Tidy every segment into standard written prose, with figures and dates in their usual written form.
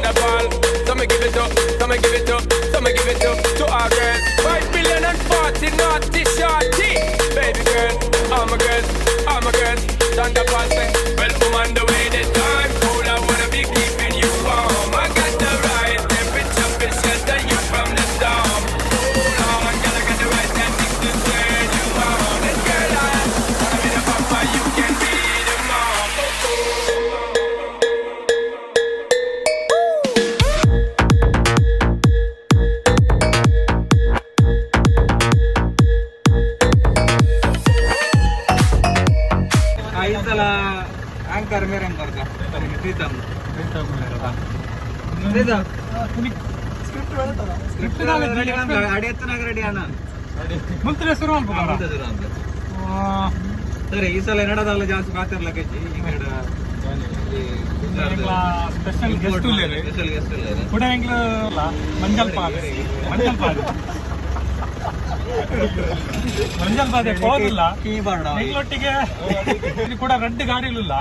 Thunderball. So me give it up, so me give it up, so me give it up to our girls. 5 billion and 40 naughty shorty. Baby girl, all my girls, all my girls. Thunderball say, well, woman, the way this time cold, I wanna be keeping you warm. I got the right temperature to shelter you from the storm. Hold on, girl, I got the right tactics to turn you on. And girl, I wanna be the papa, you can be the mom. ಐದಲ anchor ಮೇರೆ ಬರ್ಗ Preetham script ಅಡಿ ಎತ್ತನಾಗ ready ಅಣ್ಣ ಮುಂತಿನ ಶುರು ಸರಿ ಈ ಸಲ ನಡದಲ್ಲ ಜಾಸ್ತಿ ಮಾತಾಡ್ಲಕ್ಕೆ ಸ್ಪೆಷಲ್ ಗೆಸ್ಟ್ ಕೂಡ ಮಂಜಲ್ಪಾದೆ ಹೋಗಿಲ್ಲ ನಿಂಗಳೊಟ್ಟಿಗೆ ಕೂಡ ರೆಡ್ ಗಾಡಿ ಇಲ್ಲ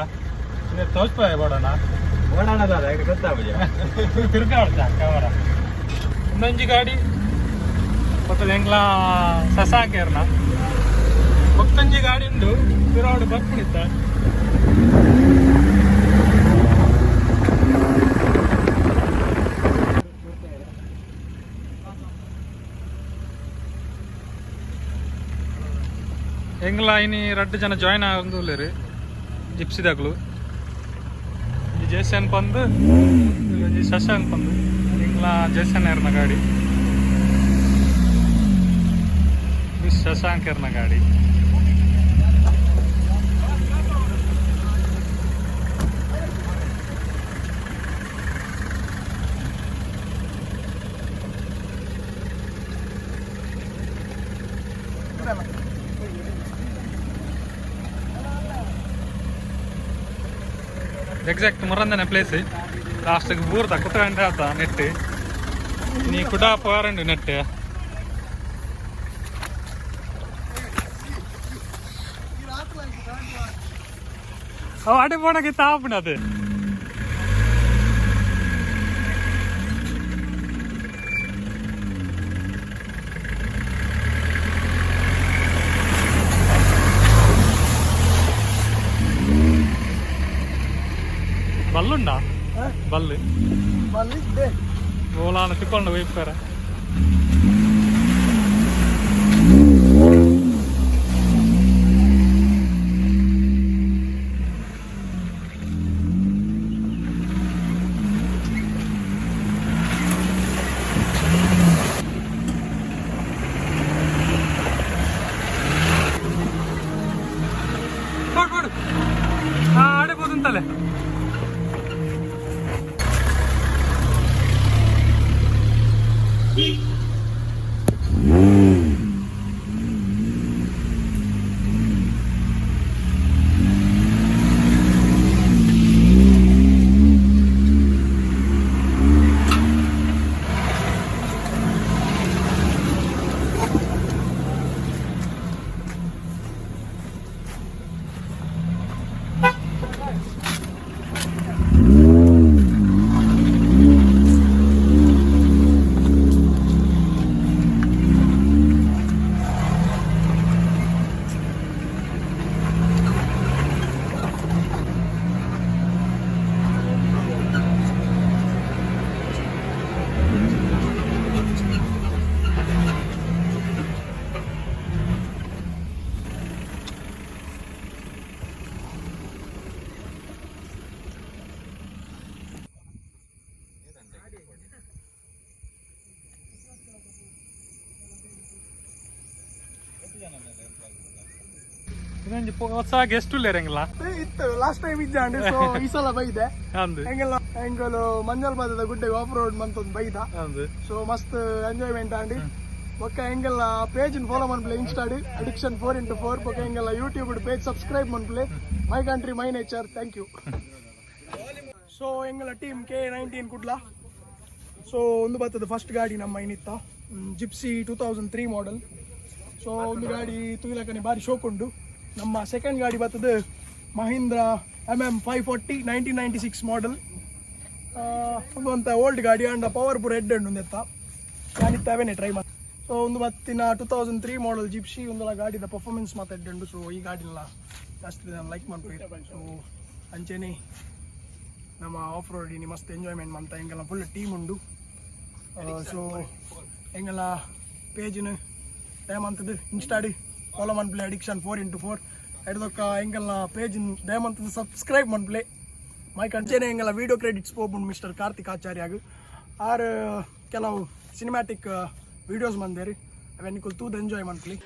ತೋಚ್ಪಾಯ ಬೋಡೋಣ ಓಡಾಣದ ಗೊತ್ತಾಗ ತಿರ್ಗಾಡ್ತ ಕವರ ಇನ್ನೊಂಜಿ ಗಾಡಿ ಮತ್ತೆ ಹೆಂಗ್ಲ ಸಸಾಕೇರ್ನ ಮತ್ತೊಂಜಿ ಗಾಡಿ ಉಂಡು ತಿರೋಡು ಬರ್ಕೊಂಡಿದ್ದ ಹೆಂಗ್ಲ ಇನಿ 2 ಜನ ಜಾಯ್ನ್ ಆಗುಲ್ಲೇರಿ ಜಿಪ್ಸಿದಾಗ್ಲು ಈ ಜೇಸನ್ ಬಂದು ಈ ಶಶಾಂಕ್ ಬಂದು ಹೆಂಗ್ಲ ಜೇಸನ್ ಏರ್ನ ಗಾಡಿ ಈ ಶಶಾಂಕ್ ಏರ್ನ ಗಾಡಿ ಎಕ್ಸಾಕ್ಟ್ ಮರಂದನೆ ಪ್ಲೇಸ್ ಲಾಸ್ಟ್ಗೆ ಬೂರ್ದ ಕುತ್ಕೊಂಡೆ ಆತ ನೆಟ್ಟು ನೀ ಕುಡ ಪೋರಂಡು ನೆಟ್ಟು ಅವ ಅಡಿ போனக்கு தாப்புனது ಬಲ್ಲುಂಡಾ ಬಲ್ಲು ಬಲ್ಲಿದ್ದೆ ಓಲಾನ ತಿಕ್ಕೊಂಡು ಹೋಗ್ತಾರ ಆಡಬಹುದಂತಲೇ ಹೊಸ ಗೆಸ್ಟ್ ಇಲ್ಲೇರಂಗಿಲ್ಲ ಇತ್ತು ಲಾಸ್ಟ್ ಟೈಮ್ ಇದ್ದೆ ಸೊ ಈ ಸಲ ಬೈದೆ ಹೆಂಗೆಲ್ಲ ಹೆಂಗಲು ಮಂಜಲ್ಪಾದದ ಗುಡ್ಡೆಗೆ ಆಫ್ ರೋಡ್ ಮಂತೊಂದು ಬೈದ ಸೊ ಮಸ್ತ್ ಎಂಜಾಯ್ಮೆಂಟ್ ಆಂಡಿ ಬೊಕ್ಕ ಹೆಂಗೆಲ್ಲ ಪೇಜ್ ಫಾಲೋ ಮನ್ಪ್ಲೆ ಇನ್ಸ್ಟಾಡಿ ಅಡಿಕ್ಷನ್ 4x4 ಬೊಕ್ಕ ಹೆಂಗೆಲ್ಲ ಯೂಟ್ಯೂಬ್ ಪೇಜ್ ಸಬ್ಸ್ಕ್ರೈಬ್ ಮನ್ಪ್ಲೆ my country my nature thank you so ಹೆಂಗೆಲ್ಲ ಟೀಮ್ K19 ಕುಡ್ಲ ಸೊ ಒಂದು ಬರ್ತದೆ ಫಸ್ಟ್ ಗಾಡಿ ನಮ್ಮ ಏನಿತ್ತ ಜಿಪ್ಸಿ 2003 ಮಾಡೆಲ್ ಸೊ ಒಂದು ಗಾಡಿ ತುಗಿಲಕನೆ ಬಾರಿ ಶೋಕುಂಡು ನಮ್ಮ ಸೆಕೆಂಡ್ ಗಾಡಿ ಬರ್ತದೆ ಮಹೀಂದ್ರ MM 540 1996 ಮಾಡೆಲ್ ಒಂದು ಓಲ್ಡ್ ಗಾಡಿ ಅಂಡ್ ಪವರ್ಫುಲ್ ಹೆಡ್ ಉಂಡು ಎತ್ತ ಕಾಣಿತ್ತೇವೆ ಟ್ರೈ ಮಾಡಿ ಸೊ ಒಂದು ಮತ್ತಿನ 2003 ಮಾಡಲ್ ಜಿಪ್ಸಿ ಒಂದು ಗಾಡಿದ ಪರ್ಫಾರ್ಮೆನ್ಸ್ ಮಾತಾಡ್ಡು ಸೊ ಈ ಗಾಡಿನ ಜಾಸ್ತಿ ನಾನು ಲೈಕ್ ಮಾಡ್ಬೇಕು ಸೊ ಅಂಚೆನೆ ನಮ್ಮ ಆಫ್ ರೋಡಿನಿ ಮಸ್ತ್ ಎಂಜಾಯ್ಮೆಂಟ್ ಅಂತ ಹೆಂಗೆಲ್ಲ ಫುಲ್ ಟೀಮ್ ಉಂಡು ಸೊ ಹೆಂಗೆಲ್ಲ ಪೇಜ್ನು ದಯಮಂತದ್ದು ಇನ್ಸ್ಟಾಡು ಫಾಲೋ ಮನ್ಪ್ಲೆ ಅಡಿಕ್ಷನ್ 4x4 ಹಿಡ್ದೊಕ್ಕ ಹೆಂಗೆಲ್ಲ ಪೇಜಿನ ದಯಮಂತದ್ದು ಸಬ್ಸ್ಕ್ರೈಬ್ ಮನ್ಪ್ಲೆ ಮೈ ಕಂಚೇನೆ ಹೆಂಗೆಲ್ಲ ವೀಡಿಯೋ ಕ್ರೆಡಿಟ್ಸ್ ಹೋಗ್ಬುಂಡು ಮಿಸ್ಟರ್ ಕಾರ್ತಿಕ್ ಆಚಾರ್ಯಾಗ ಕೆಲವು ಸಿನಿಮ್ಯಾಟಿಕ್ ವಿಡಿಯೋಸ್ ಬಂದೇರಿ ಅವೆನ್ನಿಕಲ್ ತೂದ್ ಎಂಜಾಯ್ ಮನ್ಪ್ಲಿ